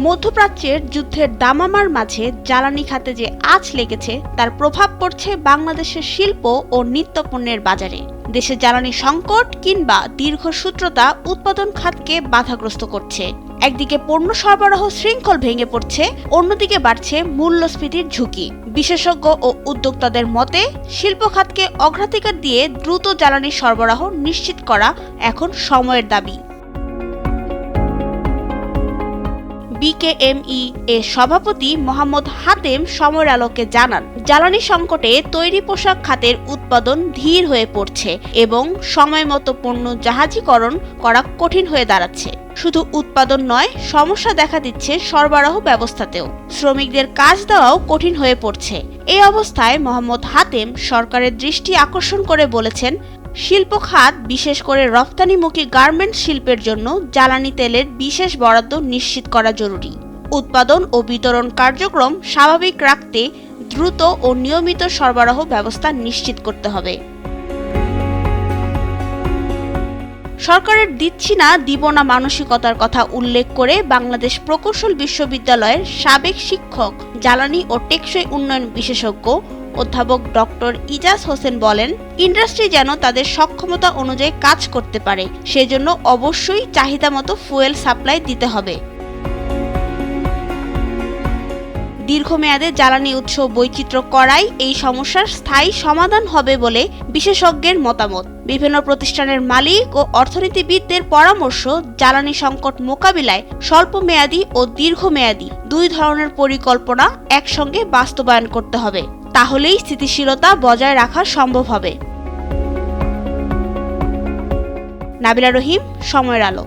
মধ্যপ্রাচ্যের যুদ্ধের দামামার মাঝে জ্বালানি খাতে যে আঁচ লেগেছে তার প্রভাব পড়ছে বাংলাদেশের শিল্প ও নিত্যপণ্যের বাজারে। দেশে জ্বালানি সংকট কিংবা দীর্ঘসূত্রতা উৎপাদন খাতকে বাধাগ্রস্ত করছে। একদিকে পণ্য সরবরাহ শৃঙ্খল ভেঙে পড়ছে, অন্যদিকে বাড়ছে মূল্যস্ফীতির ঝুঁকি। বিশেষজ্ঞ ও উদ্যোক্তাদের মতে শিল্প খাতকে অগ্রাধিকার দিয়ে দ্রুত জ্বালানি সরবরাহ নিশ্চিত করা এখন সময়ের দাবি। বিকেএমই এর সভাপতি মোহাম্মদ হাতেম সময়ের আলোকে জানান, জ্বালানি সংকটে তৈরি পোশাক খাতের উৎপাদন ধীর হয়ে পড়ছে এবং সময়মতো পণ্য জাহাজীকরণ করা কঠিন হয়ে দাঁড়াচ্ছে। শুধু উৎপাদন নয়, সমস্যা দেখা দিচ্ছে সরবরাহ ব্যবস্থাতেও। শ্রমিকদের কাজ দেওয়াও কঠিন হয়ে পড়ছে। এই অবস্থায় মোহাম্মদ হাতেম সরকারের দৃষ্টি আকর্ষণ করে বলেছেন, শিল্প খাত বিশেষ করে রপ্তানিমুখী গার্মেন্টস শিল্পের জন্য জ্বালানি তেলের বিশেষ বরাদ্দ নিশ্চিত করা জরুরি। উৎপাদন ও বিতরণ কার্যক্রম স্বাভাবিক রাখতে দ্রুত ও নিয়মিত সরবরাহ ব্যবস্থা নিশ্চিত করতে হবে। সরকারের দিচ্ছি না দিব না মানসিকতার কথা উল্লেখ করে বাংলাদেশ প্রকৌশল বিশ্ববিদ্যালয়ের সাবেক শিক্ষক, জ্বালানি ও টেকসই উন্নয়ন বিশেষজ্ঞ অধ্যাপক ডক্টর ইজাজ হোসেন বলেন, ইন্ডাস্ট্রি যেন তাদের সক্ষমতা অনুযায়ী কাজ করতে পারে, সেজন্য অবশ্যই চাহিদা মতো ফুয়েল সাপ্লাই দিতে হবে। দীর্ঘমেয়াদে জ্বালানি উৎস বৈচিত্র্য করাই এই সমস্যার স্থায়ী সমাধান হবে বলে বিশেষজ্ঞের মতামত। বিভিন্ন প্রতিষ্ঠানের মালিক ও অর্থনীতিবিদদের পরামর্শ, জ্বালানি সংকট মোকাবিলায় স্বল্প মেয়াদী ও দীর্ঘমেয়াদী দুই ধরনের পরিকল্পনা একসঙ্গে বাস্তবায়ন করতে হবে। তাহলেই স্থিতিশীলতা বজায় রাখা সম্ভব হবে। নাবিলা রহিম, সময়ের আলো।